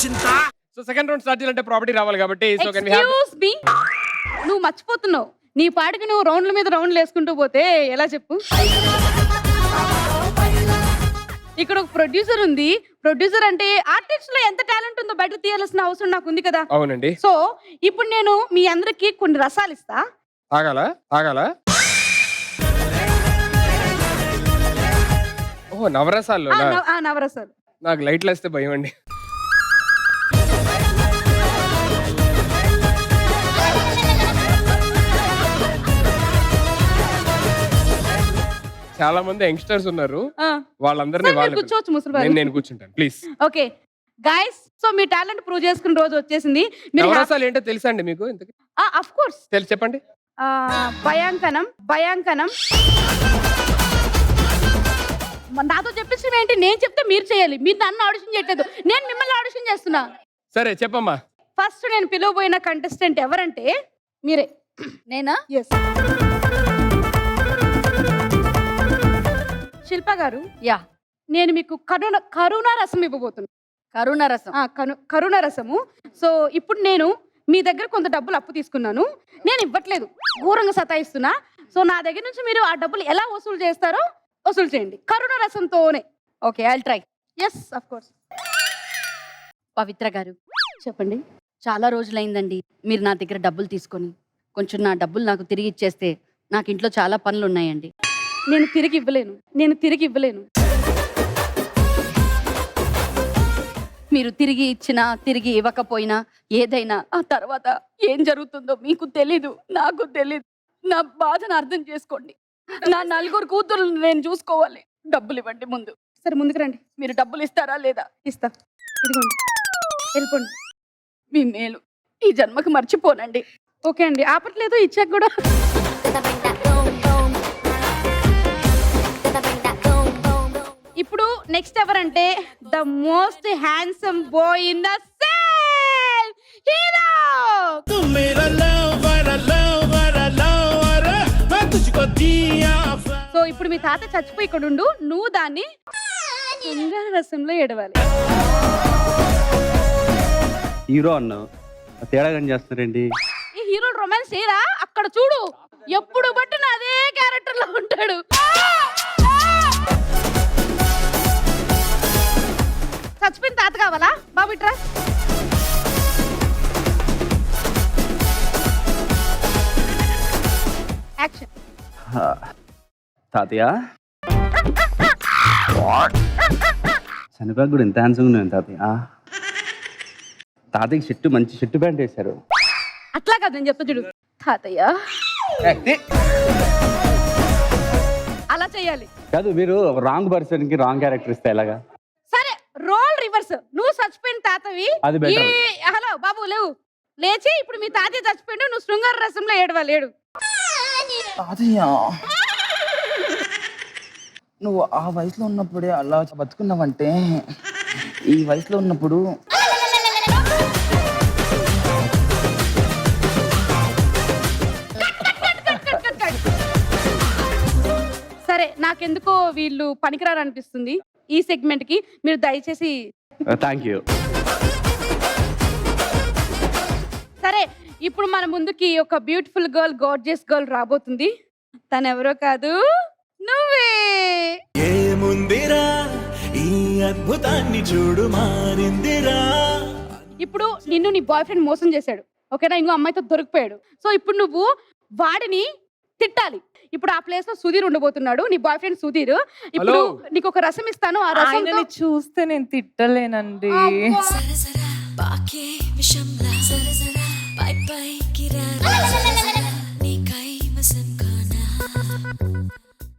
చింతా. So second round start చేయాలంటే property రావాలి కాబట్టి so can we have excuse me, నువ్వు మర్చిపోతున్నావు. నీ పాటికి నువ్వు రౌండ్ల మీద రౌండ్లు వేసుకుంటూ పోతే ఎలా చెప్పు? ఇక్కడ ఒక ప్రొడ్యూసర్ ఉంది. ప్రొడ్యూసర్ అంటే ఆర్టిస్ట్ లో ఎంత టాలెంట్ ఉందో బయట తీయాల్సిన అవసరం నాకు ఉంది కదా. అవునండి. సో ఇప్పుడు నేను మీ అందరికి కొన్ని రసాలు ఇస్తా. ఆగాల ఓ నవరసాలు. నవరసాలు. నాకు లైట్లు వేస్తే భయం అండి. చాలా మంది యంగ్స్టర్స్ ఉన్నారు. వాళ్ళందరినీ కూర్చోవచ్చు ముసలి. నేను కూర్చుంటాను please. Okay guys, so me talent prove చేసుకున్న రోజు వచ్చేసింది. నవరసాలు ఏంటో తెలుసా అండి మీకు? ఆఫ్ కోర్స్ తెలుసు, చెప్పండి. భయాంకనం. నాతో చెప్పించడం ఏంటి? నేను చెప్తే మీరు చేయాలి. మీరు నన్ను ఆడిషన్ చేయట్లేదు, నేను మిమ్మల్ని ఆడిషన్ చేస్తున్నా. సరే చెప్పమ్మా. ఫస్ట్ నేను పిలవబోయిన కంటెస్టెంట్ ఎవరంటే మీరే. నేనా? ఎస్. శిల్ప గారు, యా. నేను మీకు కరుణ రసం ఇవ్వబోతున్నా. కరుణ రసం? కరుణ రసము. సో ఇప్పుడు నేను మీ దగ్గర కొంత డబ్బులు అప్పు తీసుకున్నాను. నేను ఇవ్వట్లేదు, ఘోరంగా సతాయిస్తున్నా. సో నా దగ్గర నుంచి మీరు ఆ డబ్బులు ఎలా వసూలు చేస్తారో వసూలు చేయండి కరుణ రసంతోనే. Okay, I'll try. Yes of course. Pavithra గారు చెప్పండి. చాలా రోజులైందండి మీరు నా దగ్గర డబ్బులు తీసుకొని. కొంచెం నా డబ్బులు నాకు తిరిగి ఇచ్చేస్తే నాకు ఇంట్లో చాలా పనులు ఉన్నాయండి. నేను తిరిగి ఇవ్వలేను. మీరు తిరిగి ఇచ్చినా తిరిగి ఇవ్వకపోయినా ఏదైనా ఆ తర్వాత ఏం జరుగుతుందో మీకు తెలీదు, నాకు తెలీదు. నా బాధను అర్థం చేసుకోండి. నా 4 కూతుర్లను నేను చూసుకోవాలి. డబ్బులు ఇవ్వండి ముందు. సరే ముందుకు రండి. మీరు డబ్బులు ఇస్తారా లేదా? ఇస్తా. ఇదిగోండి, వెళ్ళిపోండి. మీ మేలు ఈ జన్మకు మర్చిపోనండి. ఓకే అండి, ఆపట్లేదు, ఇచ్చాక కూడా. ఇప్పుడు నెక్స్ట్ ఎవరంటే the most handsome boy in the sale, hero. So ఇప్పుడు మీ తాత చచ్చిపోయి ఇక్కడ ఉండు, నువ్వు దాన్ని శృంగార రసంలో ఎడవాలి. హీరో అన్నావు, తేడాగా చేస్తున్నారండి. ఈ హీరో రొమాన్స్ చేయరా? అక్కడ చూడు, ఎప్పుడు బట్టిన అదే క్యారెక్టర్ లో ఉంటాడు. చచ్చిపోయిన తాత కావాలా బాబు? ఇట్రా. యాక్షన్. తాతయ్య చనిపోయాక కూడా ఎంత హ్యాండ్సంగా ఉన్నాను తాతయ్య. తాతయ్యకి మంచి షర్టు ప్యాంట్ వేశారు. అట్లా కాదు, నేను చెప్తా చూడు. తాతయ్య అలా చెయ్యాలి కాదు, మీరు రాంగ్ పర్సన్ కి రాంగ్ క్యారెక్టర్ ఇస్తే ఎలాగా? సరే రోల్ రివర్స్. నువ్వు చచ్చిపోయిన తాతవి. అది better. హలో బాబు, లేవు, లేచి. ఇప్పుడు మీ తాతయ్య చచ్చిపోయిండు, నువ్వు శృంగార రసంలో ఏడవాలి. ఏడు. తాతయ్య, నువ్వు ఆ వయసులో ఉన్నప్పుడే అలా బతుకున్నావంటే ఈ వయసులో ఉన్నప్పుడు సరే, నాకెందుకో వీళ్ళు పనికిరారు అనిపిస్తుంది ఈ సెగ్మెంట్ కి. మీరు దయచేసి. Thank you. సరే, ఇప్పుడు మన ముందుకి ఒక బ్యూటిఫుల్ గర్ల్, గార్జియస్ గర్ల్ రాబోతుంది. తను ఎవరో కాదు, నువ్వే. ఏముందిరా ఈ అద్భుతాన్ని చూడు మారిందిరా. ఇప్పుడు నిన్ను నీ బాయ్ ఫ్రెండ్ మోసం చేశాడు, ఓకేనా? ఇంకో అమ్మాయితో దొరికిపోయాడు. సో ఇప్పుడు నువ్వు వాడిని తిట్టాలి. ఇప్పుడు ఆ ప్లేస్ లో సుధీర్ ఉండబోతున్నాడు, నీ బాయ్ ఫ్రెండ్ సుధీర్. ఇప్పుడు నీకు ఒక రసం ఇస్తాను, ఆ రసం చూస్తే నేను తిట్టలేనండి.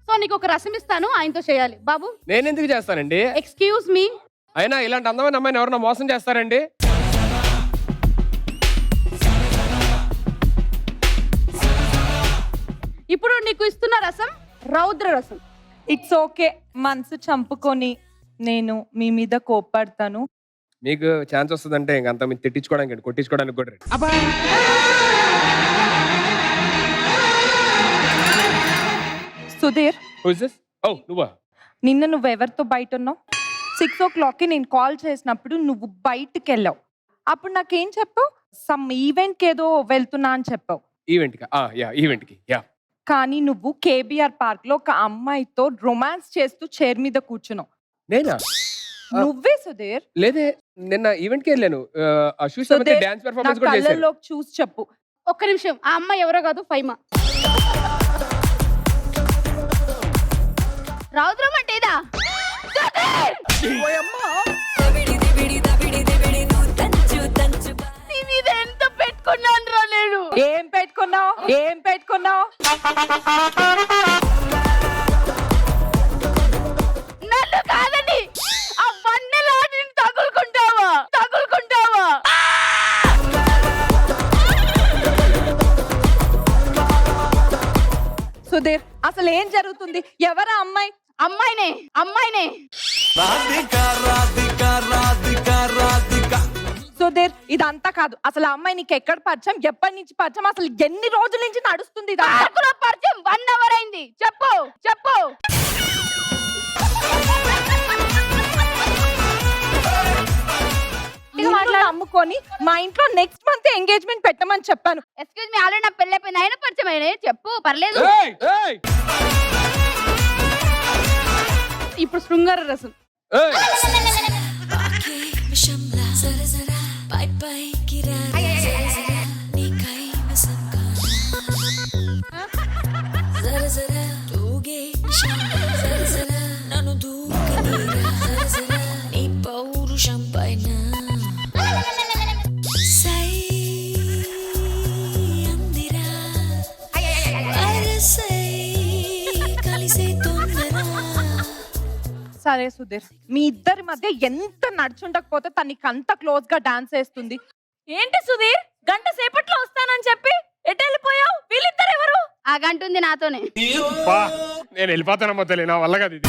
సో నీకు ఒక రసం ఇస్తాను, ఆయనతో చేయాలి. బాబు నేను ఎందుకు చేస్తానండి? Excuse me. అయినా ఇలాంటి అందమైన అమ్మాయిని ఎవరన్నా మోసం చేస్తారండి? ఇప్పుడు నీకు ఇస్తున్న రసం రౌద్ర రసం. ఇట్స్ ఓకే, మనసు చంపుకొని నేను మీ మీద కోప్పడతాను. మీకు ఛాన్స్ వస్తుందంటే ఇంకంతా మీరు తిట్టించుకోవడానికి, కొట్టించుకోవడానికి కూడా ready. Sudheer, Who is this? Oh, నువ్వా? నిన్న నువ్వెవరితో బయట ఉన్నావు? 6 o'clockకి నేను కాల్ చేసినప్పుడు నువ్వు బయటికి వెళ్ళావు. అప్పుడు నాకేం చెప్పావు? సమ్ ఈవెంట్కి ఏదో వెళ్తున్నా అని చెప్పావు. ఈవెంట్కి ఈవెంట్కి యా. కానీ నువ్వు కేబిఆర్ పార్క్ లో ఒక అమ్మాయితో రొమాన్స్ చేస్తూ చైర్ మీద కూర్చున్నావు. నేనా? నువ్వే సుధీర్. లేదే, నిన్న ఈవెంట్కి వెళ్ళాను. అశూష్ సుధీర్, డాన్స్ నా పెర్ఫార్మెన్స్ కూడా చేశాను. కళ్ళలోకి చూసి చెప్పు. ఒక్క నిమిషం, ఆ అమ్మాయి ఎవరో కాదు, ఫైమా. రౌద్రం అంటే ఇదా? నీ మీద ఎంత పెట్టుకున్నాను రా నేను. ఏం పెట్టుకున్నావు? ఏం పెట్టుకున్నావు? నన్ను కాదని ఆ వన్నెలాడిని తగులుకుంటావా? తగులుకుంటావా? సుధీర్, అసలు ఏం జరుగుతుంది? ఎవరా అమ్మాయి? అమ్మాయినే, అమ్మాయినే. సుధీర్, ఇదంతా కాదు. అసలు ఆ అమ్మాయి నీకు ఎక్కడ పరిచయం, ఎప్పటి నుంచి పరిచయం, అసలు ఎన్ని రోజుల నుంచి నడుస్తుంది ఇదంతా? నాకు నా పరిచయం 1 hour అయింది. చెప్పు చెప్పు. అమ్ముకొని మా ఇంట్లో నెక్స్ట్ మంత్ ఎంగేజ్మెంట్ పెట్టమని చెప్పాను. ఎక్స్క్యూజ్ మీ, ఆల్రెడీ నా పెళ్ళి అయిపోయింది. అయినా పరిచయం అయినా చెప్పు, పర్లేదు. ఏయ్, ఏయ్, ఇప్పుడు శృంగార రసం. ఏయ్. సరే సుధీర్, మీ ఇద్దరి మధ్య ఎంత నడుచుండకపోతే తనకి అంత క్లోజ్ గా డాన్స్ వేస్తుంది. ఏంటి సుధీర్, గంట సేపట్లో వస్తానని చెప్పి ఎటు వెళ్ళిపోయావు? వీళ్ళిద్దరు ఎవరు? ఆ గంట ఉంది నాతోనే. బా, నేను వెళ్ళిపోతానమ్మా తల్లి, నా వల్ల కాదు ఇది.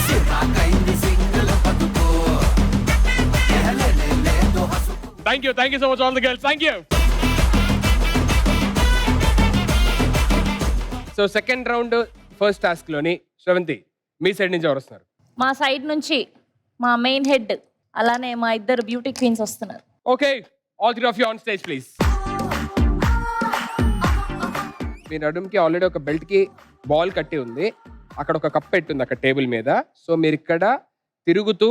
Thank you so much all the girls, thank you. So second round first task లోని శ్రవంతి, మీ సైడ్ నుంచి ఎవరు వస్తున్నారు? మా సైడ్ నుంచి మా మెయిన్ హెడ్, అలానే మా ఇద్దరు బ్యూటీ క్వీన్స్ వస్తున్నారు. Okay, all three of you on stage please. మీ నడుముకి ఆల్రెడీ ఒక బెల్ట్ కి బాల్ కట్టి ఉంది, అక్కడ ఒక కప్ పెట్టుంది అక్కడ టేబుల్ మీద. సో మీరు ఇక్కడ తిరుగుతూ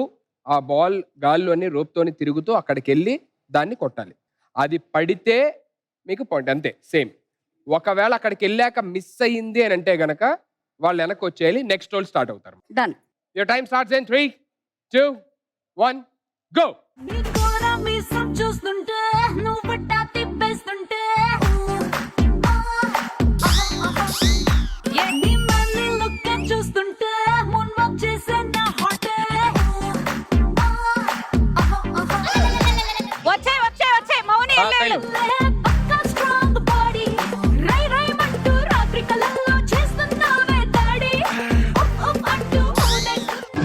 ఆ బాల్ గాల్లోని రోప్తోని తిరుగుతూ అక్కడికి వెళ్ళి దాన్ని కొట్టాలి. అది పడితే మీకు పాయింట్, అంతే, సేమ్. ఒకవేళ అక్కడికి వెళ్ళాక మిస్ అయ్యింది అని అంటే గనక వాళ్ళు వెనక్కి వచ్చేయాలి, నెక్స్ట్ రోల్ స్టార్ట్ అవుతారు. Done. Your time starts in 3, 2, 1, go. వచ్చే మౌని వెళ్ళు.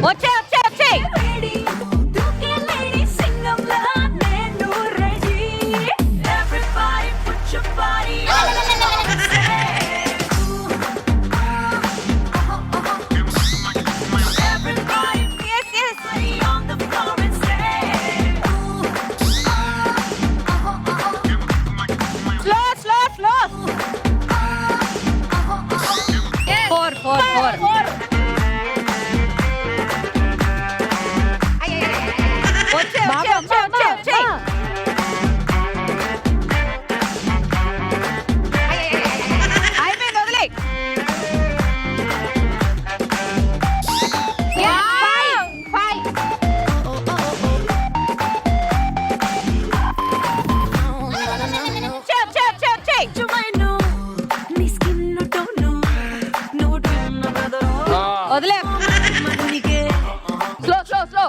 వచ్చే వదిలే. Slow.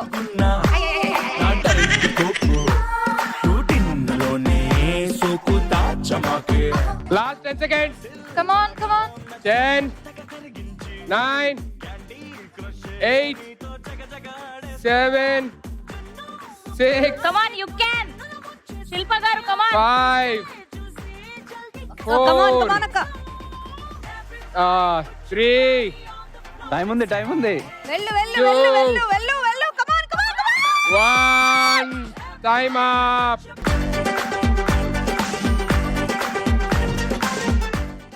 Last 10 seconds. Come on. 10, 9, 8, 7, 6. Come on, you can. శిల్ప గారు, come on. 5, 4, Come on అక్క. 3. టైం ఉంది వెళ్ళు. Two. Come on. 1 time up.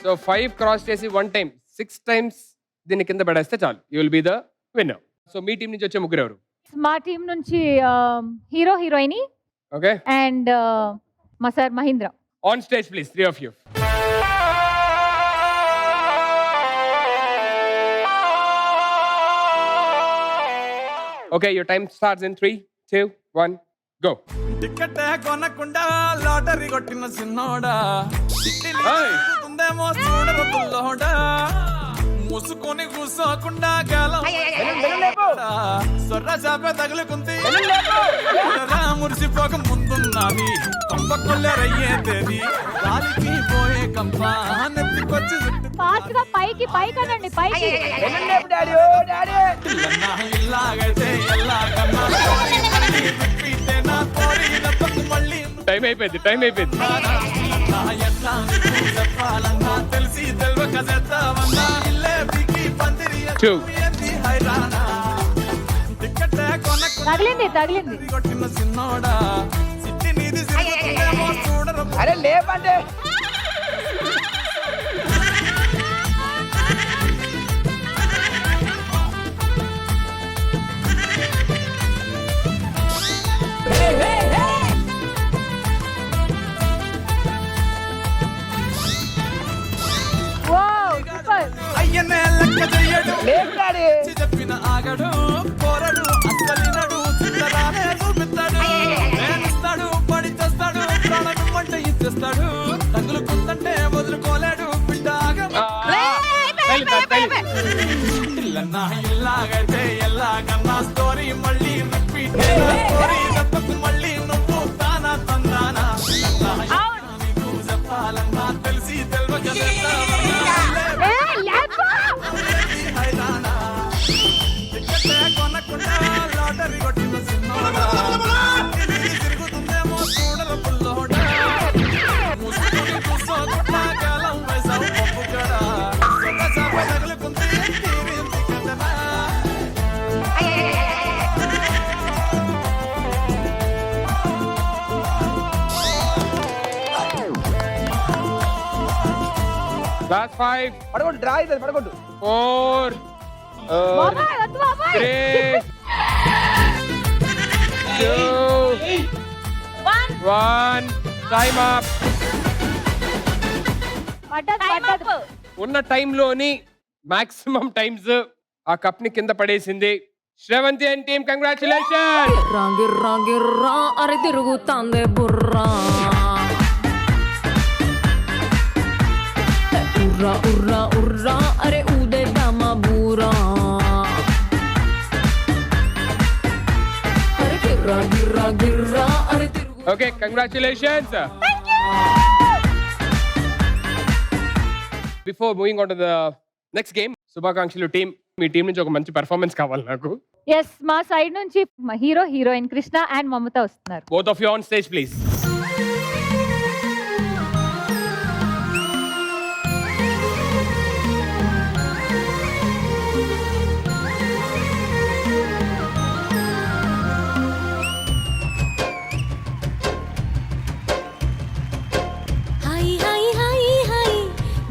So 5 cross చేసి 1 టైం 6 టైమ్స్ దీన్ని కింద పడేస్తే చాలు, you will be the winner. So మీ టీం నుంచి వచ్చే ముగ్గురు ఎవరు? మా టీం నుంచి హీరో హీరోయిని ఓకే, అండ్ మా sir Mahendra. On stage please, 3 of you. Okay, your time starts in 3, 2, 1, go. Ticket కొనకుండా లాటరీ కొట్టిన సిన్నోడా ఉందేమో చూడరు పుల్లోడా మూసుకొని కూసోకుండా గాలం సొర్ర చాప తగులుకుంది మురిసిపోక ముందున్నది కంప కొల్లెరయ్యే తేది గాలికి పోయే కంప నెత్తికొచ్చి ఫాస్ట్ గా పైకి పైకనండి పైకి. ఇల్లాగైతే ఎల్లాగన్నా నా కోరి నప్పకు మళ్ళీ టైం అయిపోయింది, టైం అయిపోయింది. ఎట్లా చెప్పాలన్నా తెలిసి తెలియక చేద్దామన్నా ఇల్లే బిగి పందిరి 2. హైరానా టికెట్ తగిలింది తగిలింది. కొట్టిన సిన్నోడా సిట్టి నీది సిరుగుతుందేమో చూడరు అరే లేపండి. అయ్యనే లెక్క చెయ్యడు లేపుతాడు. చెప్పిన ఆగడు పోరడు అస్సలినడు చిత్తరానే చూపిస్తాడు ప్రేమిస్తాడు పడి చేస్తాడు ప్రాణం వంట ఇచ్చేస్తాడు తగులుకుందంటే వదులుకోలేడు బిడ్డ ఇల్లన్నా ఇల్లాగైతే ఎల్లాగన్నా స్టోరీ మళ్ళీ రిపీట్ స్టోరీ తప్పకు మళ్ళీ నువ్వు తానా తందానా నీకు చెప్పాలన్నా తెలిసి తెలియక కొనకుండా లాటరీ కొట్టిన సిన్నోడా తిరుగుతుందేమో చూడరు పుల్లోడా ముసుకొని కూసోకుండా కాలం వేసావు పప్పు కడా సొంత చాప తగులుకుంది తీరింది కథనా Last 5, పడగొట్టు, డ్రా అవుతుంది, పడగొట్టు. 4, బాబాయ్ వద్దు బాబాయ్. 3, 2, 1, టైమ్ అప్. పడ్డది. ఉన్న టైంలోని మాక్సిమం టైమ్స్ ఆ కప్ ని కింద పడేసింది శ్రవంతి అండ్ టీమ్. కంగ్రాచులేషన్. గిర్రా గిర్రా అరే తిరుగుతాందే బుర్రా ఉర్రా ఉర్రా ఉర్రా అరే ఊదేద్దామా బూరా అరే గిర్రా గిర్రా గిర్రా అరే తిరుగు. Okay, congratulations. Before moving on to the next game, శుభాకాంక్షలు టీమ్. మీ టీం నుంచి ఒక మంచి పెర్ఫార్మెన్స్ కావాలి నాకు. ఎస్, మా సైడ్ నుంచి మా హీరో హీరోయిన్ కృష్ణ అండ్ మమత వస్తున్నారు. Both of you on stage please. Hi hi hi hi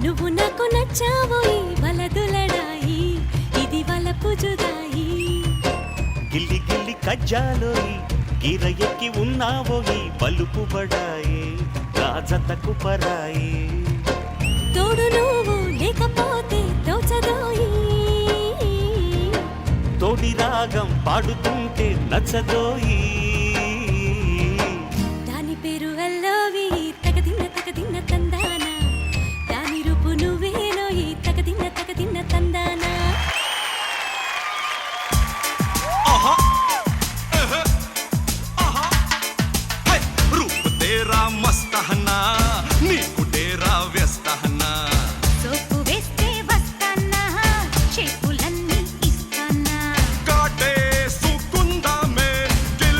నువ్వు నాకు నచ్చావోయి వలదులడాయి ఇది వలపు జుదాయి గిల్లి గిల్లి కజ్జాలోయి గీర ఎక్కి ఉన్నావోయి బలుపు బడాయి రాజతకు పరాయి తోడు నువ్వు లేకపోతే తోచదోయి తోడి రాగం పాడుతుంటే నచ్చదోయి దాని పేరు అల్లవి తగదిన్న తందానా దాని రూపు నువ్వేనోయి తగదిన్న తందానా रूप तेरा मस्त हना नीकु डेरा व्यस्त हना సోపు వేస్తే వస్తానా చేపులన్నీ ఇస్తానా काटे सुकुंदा में दिल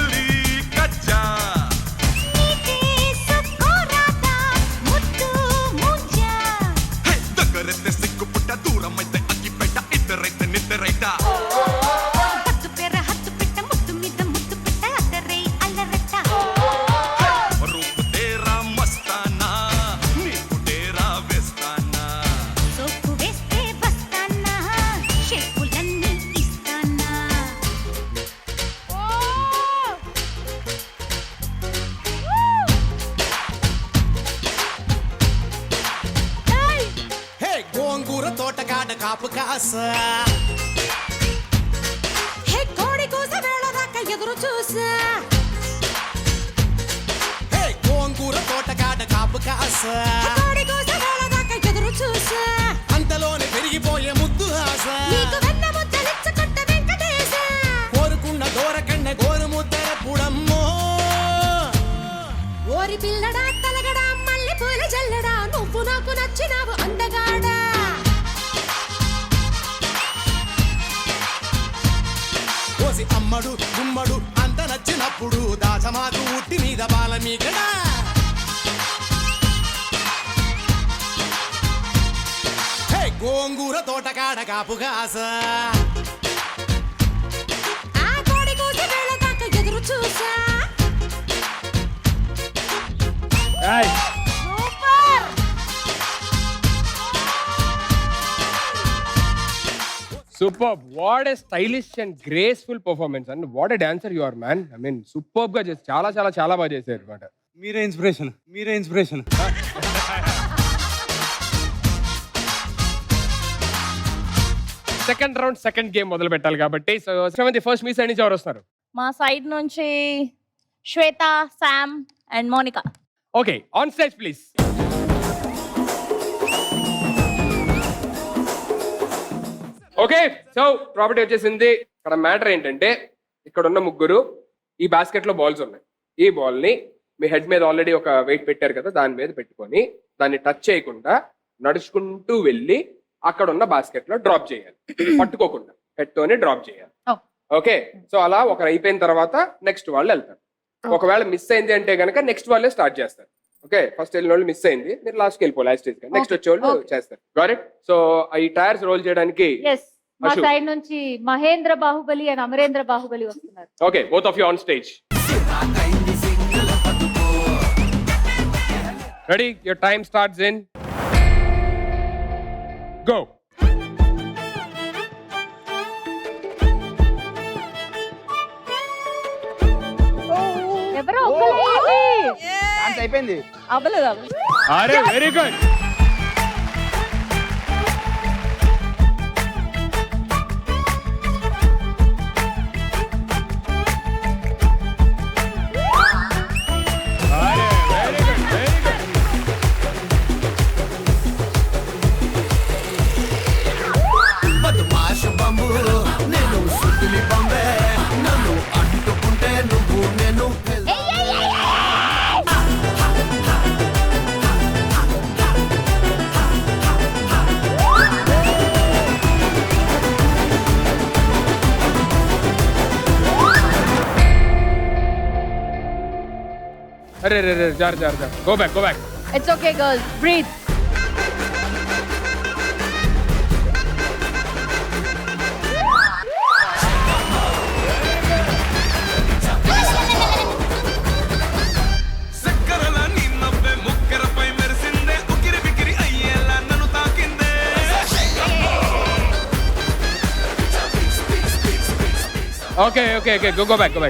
తోటకాడ కాపు కాస కోడి కూస వేళ దాకా ఎదురు చూసా గోంగూర తోటకాడ కాపు కాస కోడి కూస వేళ దాకా ఎదురు చూసా అంతలోనే పెరిగిపోయే ముద్దు ఆశ కోరుకున్న దూరకన్న గోరు ముద్దర పుడమ్మో ఓరి పిల్లడా తలగడా మల్లె పూల జల్లడా నువ్వు నాకు నచ్చినావు అందగాడా కోసి అమ్మడు గుమ్మడు అంత నచ్చినప్పుడు దాచమాకు ఉట్టి మీద బాల మీకడా గోంగూర తోటకాడ కాపుగాస ఎదురు చూసా superb. What a stylish and graceful performance and what a dancer you are man. I mean superb గా చేసి చాలా చాలా చాలా బాగా చేశారు అనమాట. మీరే inspiration. Second round second game మొదలు పెట్టాలి కాబట్టి సో ఫస్ట్ మీ సైడ్ నుంచి ఎవరు వస్తారు? మా సైడ్ నుంచి Swetha, Sam and Monica. Okay, on stage please. Okay, so property వచ్చేసింది. ఇక్కడ మ్యాటర్ ఏంటంటే ఇక్కడ ఉన్న ముగ్గురు ఈ బాస్కెట్ లో బాల్స్ ఉన్నాయి. ఈ బాల్ ని మీ హెడ్ మీద ఆల్రెడీ ఒక వెయిట్ పెట్టారు కదా, దాని మీద పెట్టుకొని దాన్ని టచ్ చేయకుండా నడుచుకుంటూ వెళ్ళి అక్కడ ఉన్న బాస్కెట్ లో డ్రాప్ చేయాలి. పట్టుకోకుండా పెట్టుకొని డ్రాప్ చేయాలి. ఓకే, సో అలా ఒకరు అయిపోయిన తర్వాత నెక్స్ట్ వాళ్ళు వెళ్తారు. ఒకవేళ మిస్ అయింది అంటే కనుక నెక్స్ట్ వాళ్ళే స్టార్ట్ చేస్తారు. ఓకే, ఫస్ట్ వెళ్ళిన వాళ్ళు మిస్ అయింది, మీరు లాస్ట్కి వెళ్ళిపోవాలి. లాస్ట్ స్టేజ్ నెక్స్ట్ వచ్చే వాళ్ళు చేస్తారు. గాట్. సో ఈ టైర్స్ రోల్ చేయడానికి మా సైడ్ నుంచి మహేంద్ర బాహుబలి అండ్ అమరేంద్ర బాహుబలి వస్తున్నారు. Okay, both of you on stage. Ready? Your time starts in go. ఎవరో డాన్స్ అయిపోయింది. అవ్వలేదు. అరే వెరీ గుడ్. అరే రే రే జార్ go back. It's okay girls, breathe. చక్కరల నిన్నవ్వే ముక్కరపై మెరిసిందే ఉకిరి బికిరి అయ్యేలా నన్ను తాకిందే. Okay go back.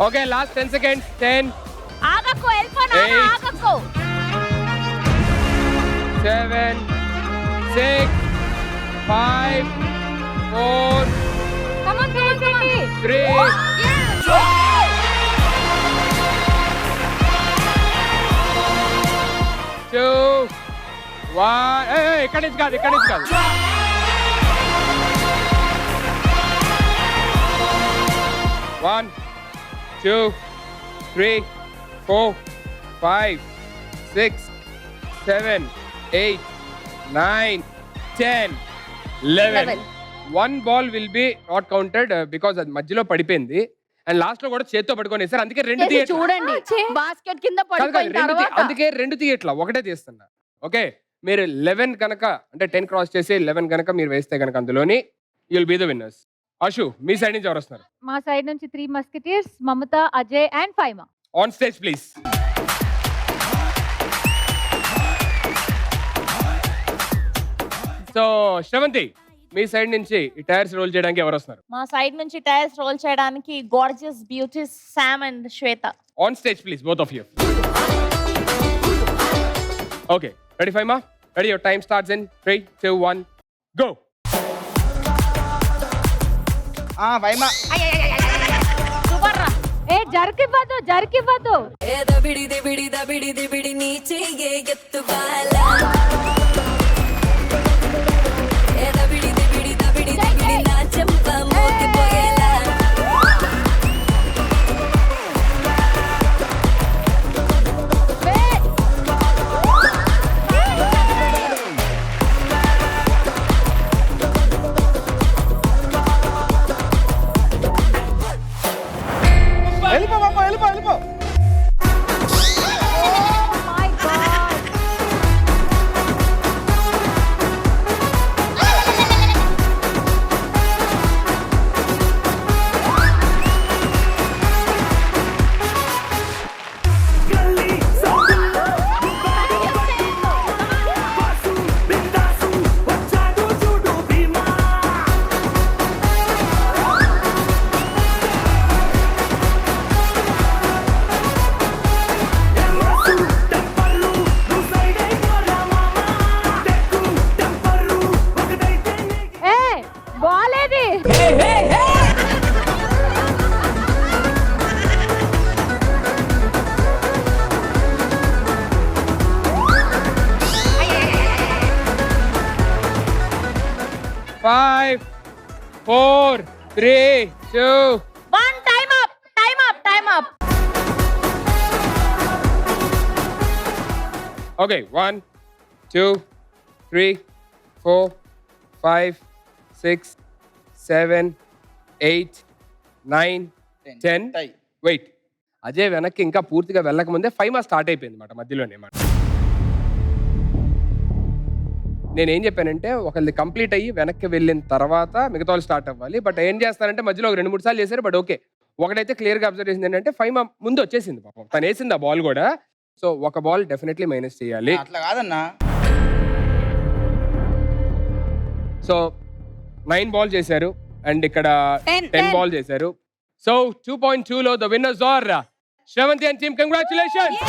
Okay, last 10 seconds. 10. ఆగకు, వెళ్ళిపోనా? 8. ఆగకు. 7, 6, 5, 4, Come on. 3, 2, 1. Hey, ఇక్కడి నుంచి కాదు. 1, 2, 3, 4, 5, 6, 7, 8, 9, 10, 11. One ball will be not counted because అది మధ్యలో పడిపోయింది. అండ్ లాస్ట్ లో కూడా చేత్తో పట్టుకొని సార్, అందుకే రెండు తీయట్లా. చూడండి, బాస్కెట్ కింద పడిపోయిన తర్వాత అందుకే రెండు తీయట్లా, ఒకటే తీస్తున్నా. ఓకే, మీరు 11 కనుక అంటే 10 క్రాస్ చేసి 11 కనుక మీరు వేస్తే కనుక అందులోని you'll be the winners. Ashu, మీ సైడ్ నుంచి ఎవరు వస్తున్నారు? మా సైడ్ నుంచి 3 musketeers, Mamata, Ajay and Faima. On stage please. So Sravanthi మీ సైడ్ నుంచి ఈ టైర్స్ రోల్ చేయడానికి ఎవరు వస్తున్నారు? మా సైడ్ నుంచి టైర్స్ రోల్ చేయడానికి gorgeous beauties Sam and Swetha. On stage please both of you. Okay ready Faima? Ready, your time starts in 3 2 1 go. వైమా సూపర్ రా. ఏ జరికివ్వద్దు జరికివ్వద్దు. దబిడి దిబిడి దబిడి దిబిడి నీ చెయ్యే ఎత్తుబాలా దబిడి దిబిడి దబిడి దిబిడి నా చెంప మోగిపోయేలా వెళ్ళిపో పాప, వెళ్ళిపో వెళ్ళిపో. ఏ బాలేది. Five, 4 3 2 1 time up time up time up. Okay, 1 2 3 4 5 6 7 8 9 10. టై. వెయిట్, అజయ్ వెనక్కి ఇంకా పూర్తిగా వెళ్ళక ముందే ఫైమా స్టార్ట్ అయిపోయింది మాట మధ్యలోనే మాట. నేనేం చెప్పానంటే ఒకళ్ళది కంప్లీట్ అయ్యి వెనక్కి వెళ్ళిన తర్వాత మిగతా వాళ్ళు స్టార్ట్ అవ్వాలి. బట్ ఏం చేస్తారంటే మధ్యలో ఒక 2-3 సార్లు చేశారు. బట్ ఓకే, ఒకటైతే క్లియర్గా అబ్జర్వ్ చేసింది ఏంటంటే ఫైమా ముందు వచ్చేసింది పాపం, తను వేసింది ఆ బాల్ కూడా. సో ఒక బాల్ డెఫినెట్లీ మైనస్ చేయాలి. అట్లా కాదన్నా. సో 9 బాల్ చేశారు అండ్ ఇక్కడ 10 బాల్ చేశారు. సో 2.2 లో the winners are Sravanthi and team. Congratulations.